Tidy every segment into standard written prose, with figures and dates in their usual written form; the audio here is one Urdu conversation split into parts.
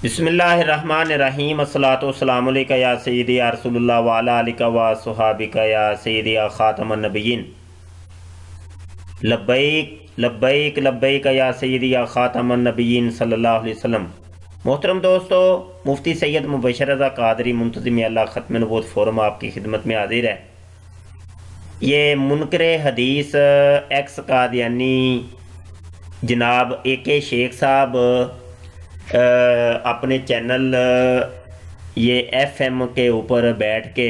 بسم اللہ الرحمن الرحیم الصلاۃ والسلام علیکہ یا سیدی یا رسول اللہ وعلی آلکہ و صحابکہ یا سیدی یا خاتم النبیین لبیک لبیک لبیک یا سیدی یا خاتم النبیین صلی اللہ علیہ وسلم۔ محترم دوستو، مفتی سید مبشر رضا قادری منتظم اللہ ختم نبوت فورم آپ کی خدمت میں حاضر ہے۔ یہ منکر حدیث ایکس قادیانی جناب اے کے شیخ صاحب اپنے چینل یہ ایف ایم کے اوپر بیٹھ کے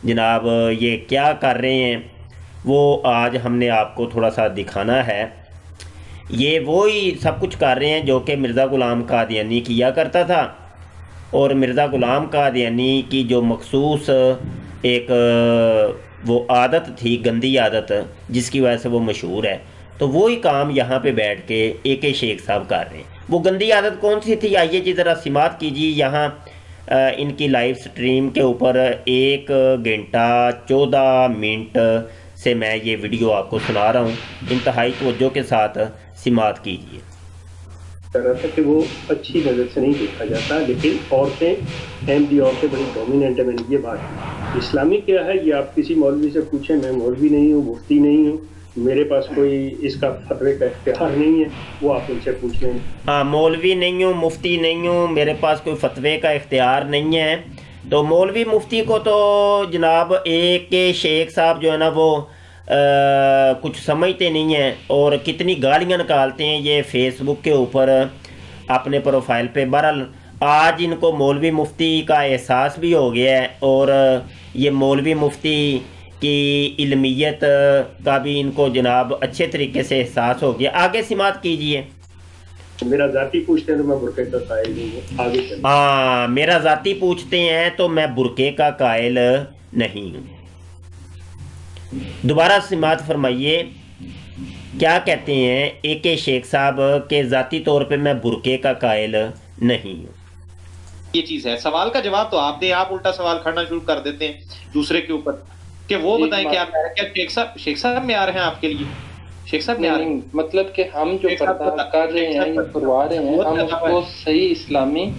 جناب یہ کیا کر رہے ہیں وہ آج ہم نے آپ کو تھوڑا سا دکھانا ہے۔ یہ وہی سب کچھ کر رہے ہیں جو کہ مرزا غلام قادیانی کیا کرتا تھا، اور مرزا غلام قادیانی کی جو مخصوص ایک وہ عادت تھی، گندی عادت، جس کی وجہ سے وہ مشہور ہے، تو وہی کام یہاں پہ بیٹھ کے اے کے شیخ صاحب کر رہے ہیں۔ وہ گندی عادت کون سی تھی؟ آئیے جی ذرا سماعت کیجیے۔ یہاں ان کی لائیو سٹریم کے اوپر 1 گھنٹہ 14 منٹ سے میں یہ ویڈیو آپ کو سنا رہا ہوں، انتہائی توجہ کے ساتھ سماعت کیجیے۔ کر رہا تھا کہ وہ اچھی نظر سے نہیں دیکھا جاتا، لیکن عورتیں احمدی عورتیں بڑی ڈومیننٹ ہے۔ میں نے یہ بات اسلامی کیا ہے یہ آپ کسی مولوی سے پوچھیں، میں مولوی نہیں ہوں، مفتی نہیں ہوں، میرے پاس کوئی اس کا فتوے کا اختیار نہیں ہے، وہ آپ ان سے پوچھ لیں۔ ہاں، مولوی نہیں ہوں، مفتی نہیں ہوں، میرے پاس کوئی فتوے کا اختیار نہیں ہے۔ تو مولوی مفتی کو تو جناب اے کے شیخ صاحب جو ہے نا وہ کچھ سمجھتے نہیں ہیں، اور کتنی گالیاں نکالتے ہیں یہ فیس بک کے اوپر اپنے پروفائل پہ۔ بہرحال آج ان کو مولوی مفتی کا احساس بھی ہو گیا ہے، اور یہ مولوی مفتی کی علمیت کا بھی ان کو جناب اچھے طریقے سے احساس ہو گیا۔ آگے سماعت کیجئے۔ میرا ذاتی پوچھتے ہیں تو میں برقعے کا قائل نہیں ہوں۔ آگے چلیں۔ ہاں، میرا ذاتی پوچھتے ہیں تو میں برقعے کا قائل نہیں ہوں۔ دوبارہ سماعت فرمائیے، کیا کہتے ہیں اے کے شیخ صاحب کے ذاتی طور پہ میں برقعے کا قائل نہیں ہوں۔ یہ چیز ہے، سوال کا جواب تو آپ دیں، آپ الٹا سوال کھڑنا شروع کر دیتے ہیں دوسرے کے اوپر کہ وہ بتائیں کیا شیخ صاحب میں آ رہے ہیں آپ کے لیے؟ شیخ صاحب میں آ رہے ہیں، مطلب کہ ہم جو پردہ کر رہے ہیں یا کروا رہے ہیں ہم اس کو صحیح اسلامی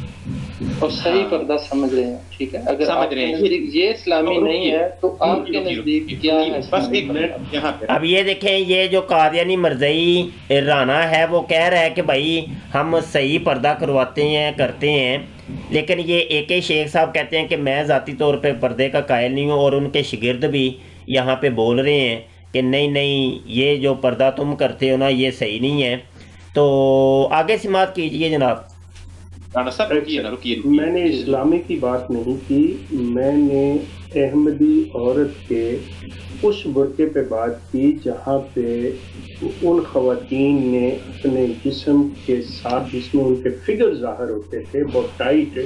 اور صحیح پردہ سمجھ رہے ہیں، ٹھیک ہے؟ اگر سمجھ رہے ہیں یہ اسلامی نہیں ہے تو آپ کے نزدیک کیا ہے؟ بس ایک منٹ یہاں پہ۔ اب یہ دیکھیں، یہ جو قادیانی مرزئی رانا ہے وہ کہہ رہا ہے کہ بھائی ہم صحیح پردہ کرواتے ہیں، کرتے ہیں، لیکن یہ اے کے شیخ صاحب کہتے ہیں کہ میں ذاتی طور پہ پردے کا قائل نہیں ہوں، اور ان کے شاگرد بھی یہاں پہ بول رہے ہیں کہ نہیں نہیں، یہ جو پردہ تم کرتے ہو نا یہ صحیح نہیں ہے۔ تو آگے سماعت کیجئے جناب۔ میں نے اسلامی کی بات نہیں کی، میں نے احمدی عورت کے اس برقعے پہ بات کی جہاں پہ ان خواتین نے اپنے جسم کے ساتھ جس میں ان کے فگر ظاہر ہوتے تھے بہت ٹائٹ،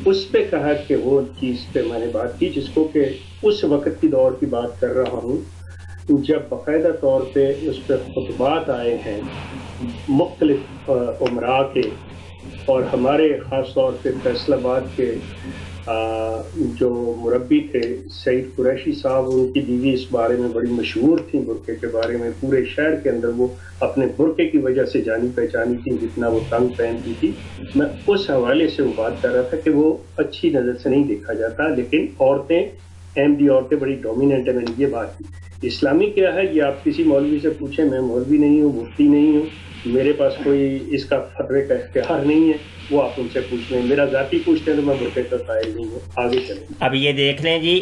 اس پہ کہا کہ وہ چیز پہ میں نے بات کی جس کو کہ اس وقت کی دور کی بات کر رہا ہوں جب باقاعدہ طور پہ اس پہ خطبات آئے ہیں مختلف عمراء کے، اور ہمارے خاص طور پہ فیصل آباد کے جو مربی تھے سعید قریشی صاحب، ان کی بیوی اس بارے میں بڑی مشہور تھیں، برقعے کے بارے میں پورے شہر کے اندر وہ اپنے برقعے کی وجہ سے جانی پہچانی تھی، جتنا وہ تنگ پہنتی تھی۔ میں اس حوالے سے وہ بات کر رہا تھا کہ وہ اچھی نظر سے نہیں دیکھا جاتا، لیکن عورتیں احمدی عورتیں بڑی ڈومیننٹ ہے۔ میں نے یہ بات کی اسلامی کیا ہے یہ آپ کسی مولوی سے پوچھیں، میں مولوی نہیں ہوں، مفتی نہیں ہوں، میرے پاس کوئی اس کا فتوے کا اختیار نہیں ہے، وہ آپ ان سے پوچھ لیں۔ میرا ذاتی پوچھتے ہیں تو میں برقعے کا قائل نہیں ہوں۔ آگے چلیں۔ اب یہ دیکھ لیں جی،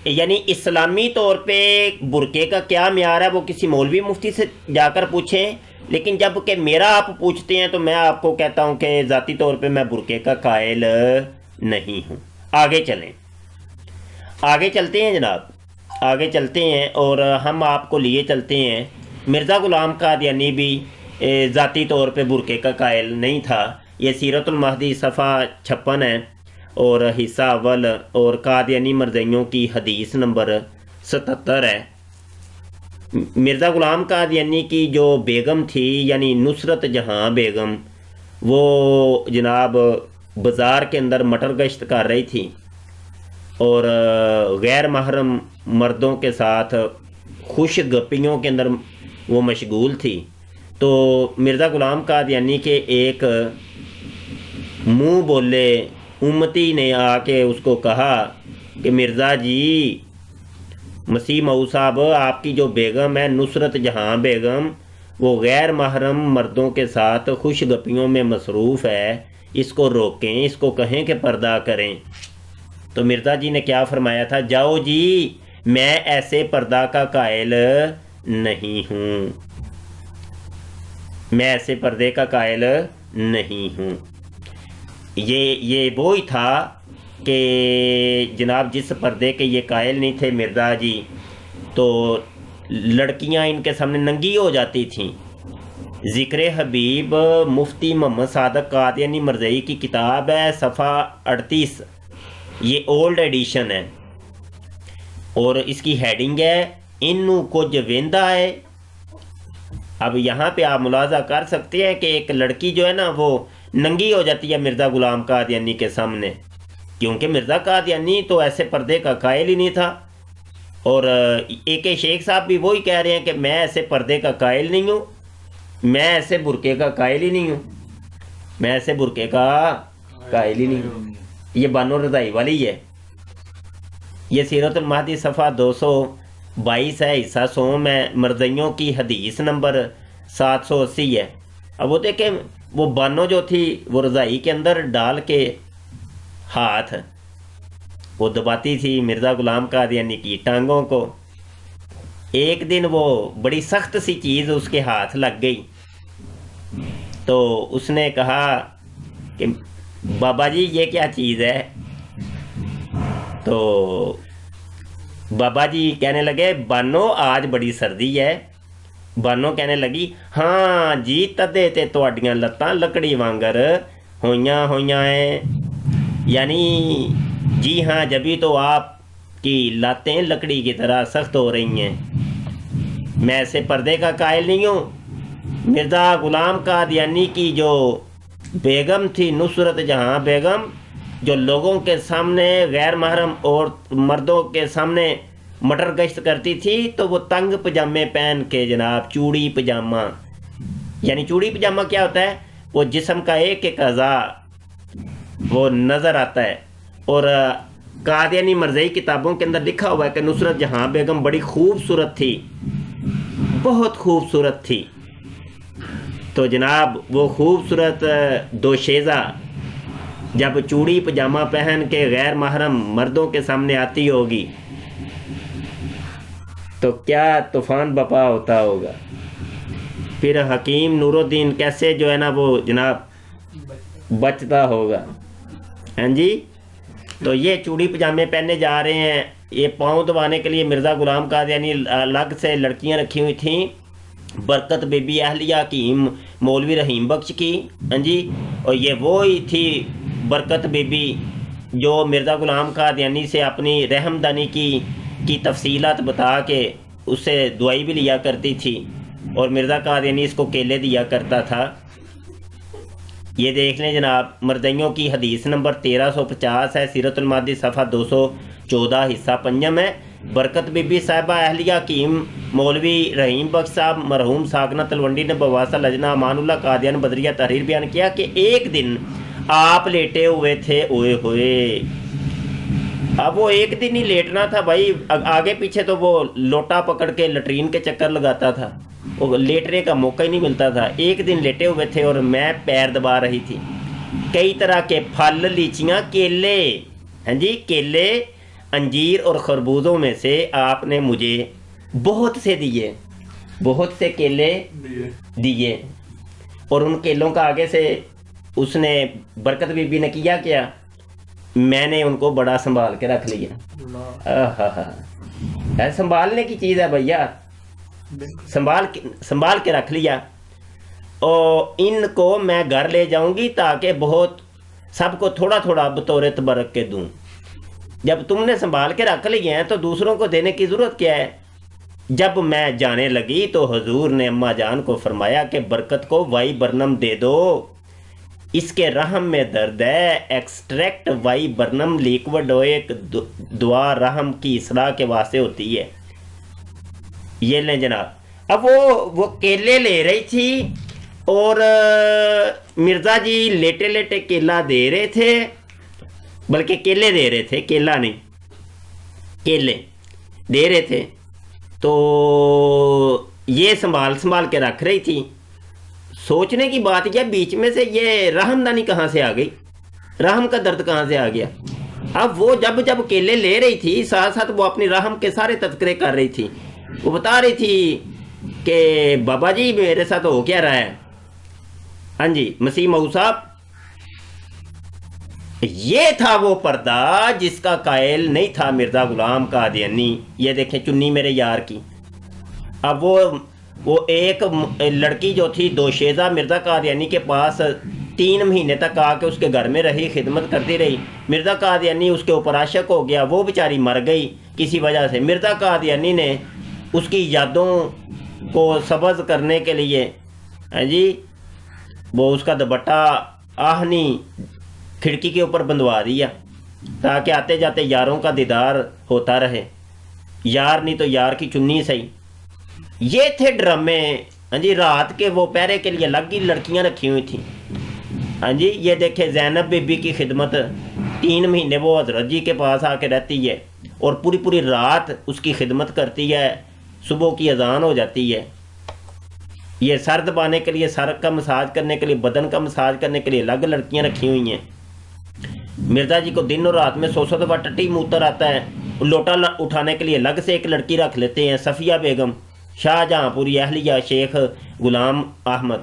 یعنی اسلامی طور پہ برقعے کا کیا معیار ہے وہ کسی مولوی مفتی سے جا کر پوچھیں، لیکن جب کہ میرا آپ پوچھتے ہیں تو میں آپ کو کہتا ہوں کہ ذاتی طور پہ میں برقعے کا قائل نہیں ہوں۔ آگے چلیں، آگے چلتے ہیں جناب، آگے چلتے ہیں، اور ہم آپ کو لیے چلتے ہیں۔ مرزا غلام قادیانی بھی ذاتی طور پہ برقعے کا قائل نہیں تھا۔ یہ سیرت المہدی صفحہ 56 ہے اور حصہ اول، اور قادیانی مرزائیوں کی حدیث نمبر 77 ہے۔ مرزا غلام قادیانی کی جو بیگم تھی یعنی نصرت جہاں بیگم، وہ جناب بازار کے اندر مٹر گشت کر رہی تھی اور غیر محرم مردوں کے ساتھ خوش گپیوں کے اندر وہ مشغول تھی۔ تو مرزا غلام قادیانی کے ایک منہ بولے امتی نے آ کے اس کو کہا کہ مرزا جی مسیح مئو صاحب آپ کی جو بیگم ہے نصرت جہاں بیگم وہ غیر محرم مردوں کے ساتھ خوش گپیوں میں مصروف ہے، اس کو روکیں، اس کو کہیں کہ پردہ کریں۔ تو مرزا جی نے کیا فرمایا تھا؟ جاؤ جی میں ایسے پردہ کا قائل نہیں ہوں، میں ایسے پردے کا قائل نہیں ہوں۔ یہ وہی تھا کہ جناب جس پردے کے یہ قائل نہیں تھے مرزا جی، تو لڑکیاں ان کے سامنے ننگی ہو جاتی تھیں۔ ذکر حبیب مفتی محمد صادق قادیانی مرزائی کی کتاب ہے، صفحہ 38، یہ اولڈ ایڈیشن ہے، اور اس کی ہیڈنگ ہے انو کچھ ویندا ہے۔ اب یہاں پہ آپ ملاحظہ کر سکتے ہیں کہ ایک لڑکی جو ہے نا وہ ننگی ہو جاتی ہے مرزا غلام قادیانی کے سامنے، کیونکہ مرزا قادیانی تو ایسے پردے کا قائل ہی نہیں تھا۔ اور ایک شیخ صاحب بھی وہی کہہ رہے ہیں کہ میں ایسے پردے کا قائل نہیں ہوں، میں ایسے برقعے کا قائل ہی نہیں ہوں، میں ایسے برقعے کا قائل ہی نہیں ہوں۔ یہ بانو رضائی والی ہے، یہ سیرت المہدی صفحہ 222 ہے، حصہ سوم ہے، مرزائیوں کی حدیث نمبر 780 ہے۔ اب وہ دیکھیں وہ بانو جو تھی وہ رضائی کے اندر ڈال کے ہاتھ وہ دباتی تھی مرزا غلام قادیانی کی ٹانگوں کو۔ ایک دن وہ بڑی سخت سی چیز اس کے ہاتھ لگ گئی، تو اس نے کہا کہ بابا جی یہ کیا چیز ہے؟ تو بابا جی کہنے لگے بانو آج بڑی سردی ہے۔ بانو کہنے لگی ہاں جی تدے تے تواڈیاں لتاں لکڑی وانگر ہویاں ہیں، یعنی جی ہاں جبھی تو آپ کی لاتیں لکڑی کی طرح سخت ہو رہی ہیں۔ میں ایسے پردے کا قائل نہیں ہوں۔ مرزا غلام قادیانی کی جو بیگم تھی نصرت جہاں بیگم، جو لوگوں کے سامنے غیر محرم اور مردوں کے سامنے مٹر گشت کرتی تھی، تو وہ تنگ پجامے پہن کے جناب چوڑی پجامہ، یعنی چوڑی پجامہ کیا ہوتا ہے؟ وہ جسم کا ایک ایک اعضاء وہ نظر آتا ہے۔ اور قادیانی مرزائی کتابوں کے اندر لکھا ہوا ہے کہ نصرت جہاں بیگم بڑی خوبصورت تھی، بہت خوبصورت تھی۔ تو جناب وہ خوبصورت دوشیزہ جب چوڑی پجامہ پہن کے غیر محرم مردوں کے سامنے آتی ہوگی تو کیا طوفان بپا ہوتا ہوگا۔ پھر حکیم نور الدین کیسے جو ہے نا وہ جناب بچتا ہوگا۔ ہاں جی، تو یہ چوڑی پجامے پہننے جا رہے ہیں۔ یہ پاؤں دبانے کے لیے مرزا غلام قادیانی الگ سے لڑکیاں رکھی ہوئی تھیں، برکت بی بی اہلیہ حکیم مولوی رحیم بخش کی، ہاں جی، اور یہ وہی تھی برکت بی بی جو مرزا غلام قادیانی سے اپنی رحمدانی کی تفصیلات بتا کے اس سے دعائی بھی لیا کرتی تھی، اور مرزا قادیانی اس کو کیلے دیا کرتا تھا۔ یہ دیکھ لیں جناب، مرزائیوں کی حدیث نمبر 1350 ہے، سیرت المہدی صفحہ 214 حصہ پنجم ہے۔ برکت بی بی صاحبہ اہلیہ حکیم مولوی رحیم بخش صاحب مرحوم ساکنہ تلونڈی نے بواسطہ لجنہ امان اللہ قادیان بدریہ تحریر بیان کیا کہ ایک دن آپ لیٹے ہوئے تھے، اوئے ہوئے۔ اب وہ ایک دن ہی لیٹنا تھا بھائی، آگے پیچھے تو وہ لوٹا پکڑ کے لٹرین کے چکر لگاتا تھا، وہ لیٹنے کا موقع ہی نہیں ملتا تھا۔ ایک دن لیٹے ہوئے تھے اور میں پیر دبا رہی تھی، کئی طرح کے پھل، لیچیاں، کیلے، ہاں جی، کیلے، انجیر اور خربوزوں میں سے آپ نے مجھے بہت سے دیے، بہت سے کیلے دیے، اور ان کیلوں کا آگے سے اس نے برکت بی بی نے کیا میں نے ان کو بڑا سنبھال کے رکھ لیا۔ سنبھالنے کی چیز ہے بھیا، سنبھال کے رکھ لیا، اور ان کو میں گھر لے جاؤں گی تاکہ بہت سب کو تھوڑا تھوڑا بطور تبرک کے دوں۔ جب تم نے سنبھال کے رکھ لیے ہیں تو دوسروں کو دینے کی ضرورت کیا ہے؟ جب میں جانے لگی تو حضور نے اماں جان کو فرمایا کہ برکت کو وائی برنم دے دو، اس کے رحم میں درد ہے، ایکسٹریکٹ وائی برنم لیکوڈ ایک دعا رحم کی اصلاح کے واسطے ہوتی ہے۔ یہ لیں جناب، اب وہ کیلے لے رہی تھی اور مرزا جی لیٹے لیٹے کیلا دے رہے تھے، بلکہ کیلے دے رہے تھے، کیلا نہیں، کیلے دے رہے تھے، تو یہ سنبھال کے رکھ رہی تھی۔ سوچنے کی بات یہ بیچ میں سے یہ رحم دانی کہاں سے آ گئی، رحم کا درد کہاں سے آ گیا؟ اب وہ جب کیلے لے رہی تھی ساتھ ساتھ وہ اپنی رحم کے سارے تذکرے کر رہی تھی، وہ بتا رہی تھی کہ بابا جی میرے ساتھ ہو کیا رہا ہے، ہاں جی مسیح مئو صاحب۔ یہ تھا وہ پردہ جس کا قائل نہیں تھا مرزا غلام قادیانی۔ یہ دیکھیں چنی میرے یار کی۔ اب وہ ایک لڑکی جو تھی دوشیزہ مرزا قادیانی کے پاس 3 مہینے تک آ کے اس کے گھر میں رہی، خدمت کرتی رہی۔ مرزا قادیانی اس کے اوپر عاشق ہو گیا، وہ بیچاری مر گئی کسی وجہ سے۔ مرزا قادیانی نے اس کی یادوں کو سبز کرنے کے لیے ہاں جی وہ اس کا دوپٹہ آہنی کھڑکی کے اوپر بندھوا دیا تاکہ آتے جاتے یاروں کا دیدار ہوتا رہے، یار نہیں تو یار کی چنی صحیح۔ یہ تھے ڈرامے ہاں جی۔ رات کے وہ پہرے کے لیے الگ ہی لڑکیاں رکھی ہوئی تھیں ہاں جی۔ یہ دیکھیں زینب بی بی کی خدمت 3 مہینے وہ حضرت جی کے پاس آ کے رہتی ہے اور پوری رات اس کی خدمت کرتی ہے، صبح کی اذان ہو جاتی ہے۔ یہ سر دبانے کے لیے، سر کا مساج کرنے کے لیے، بدن کا مساج کرنے کے لیے الگ لڑکیاں رکھی ہوئی ہیں۔ مرزا جی کو دن اور رات میں 100 دفعہ ٹٹی موتر آتا ہے، لوٹا اٹھانے کے لیے الگ سے ایک لڑکی رکھ لیتے ہیں، صفیہ بیگم، شاہ جہاں پوری اہلیہ شیخ غلام احمد۔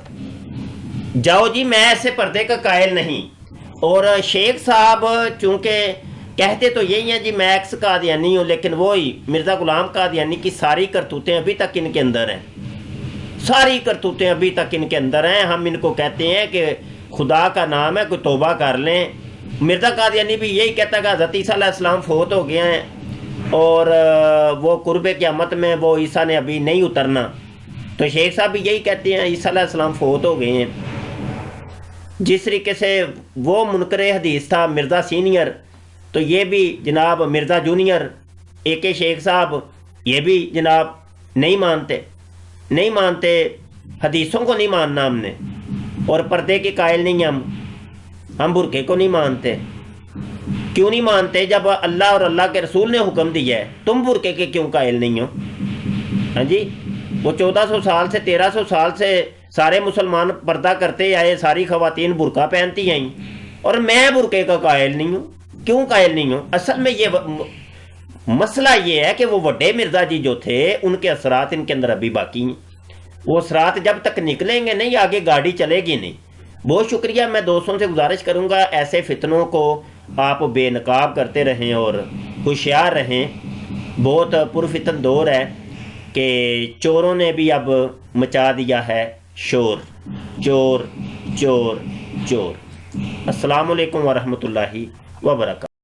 جاؤ جی میں ایسے پردے کا قائل نہیں۔ اور شیخ صاحب چونکہ کہتے تو یہی ہیں جی میں ایکس قادیانی ہوں، لیکن وہی مرزا غلام قادیانی کی ساری کرتوتیں ابھی تک ان کے اندر ہیں، ساری کرتوتیں ابھی تک ان کے اندر ہیں۔ ہم ان کو کہتے ہیں کہ خدا کا نام ہے، کوئی توبہ کر لیں۔ مرزا قادیانی بھی یہی کہتا ہے کہ حضرت عیسیٰ علیہ السلام فوت ہو گئے ہیں اور وہ قرب قیامت میں وہ عیسیٰ نے ابھی نہیں اترنا، تو شیخ صاحب بھی یہی کہتے ہیں عیسیٰ علیہ السلام فوت ہو گئے ہیں۔ جس طریقے سے وہ منکر حدیث تھا مرزا سینئر، تو یہ بھی جناب مرزا جونیئر اے کے شیخ صاحب یہ بھی جناب نہیں مانتے، حدیثوں کو نہیں ماننا ہم نے، اور پردے کے قائل نہیں ہم برقعے کو نہیں مانتے۔ کیوں نہیں مانتے؟ جب اللہ اور اللہ کے رسول نے حکم دیا ہے، تم برقعے کے کیوں قائل نہیں ہو؟ ہاں جی وہ 1400 سال سے 1300 سال سے سارے مسلمان پردہ کرتے آئے، ساری خواتین برقع پہنتی آئیں، اور میں برقعے کا قائل نہیں ہوں۔ کیوں قائل نہیں ہوں؟ اصل میں یہ مسئلہ یہ ہے کہ وہ بڑے مرزا جی جو تھے ان کے اثرات ان کے اندر ابھی باقی ہیں، وہ اثرات جب تک نکلیں گے نہیں آگے گاڑی چلے گی نہیں۔ بہت شکریہ، میں دوستوں سے گزارش کروں گا ایسے فتنوں کو آپ بے نقاب کرتے رہیں اور ہوشیار رہیں۔ بہت پرفتن دور ہے کہ چوروں نے بھی اب مچا دیا ہے شور، چور چور چور۔ السلام علیکم ورحمۃ اللہ وبرکاتہ۔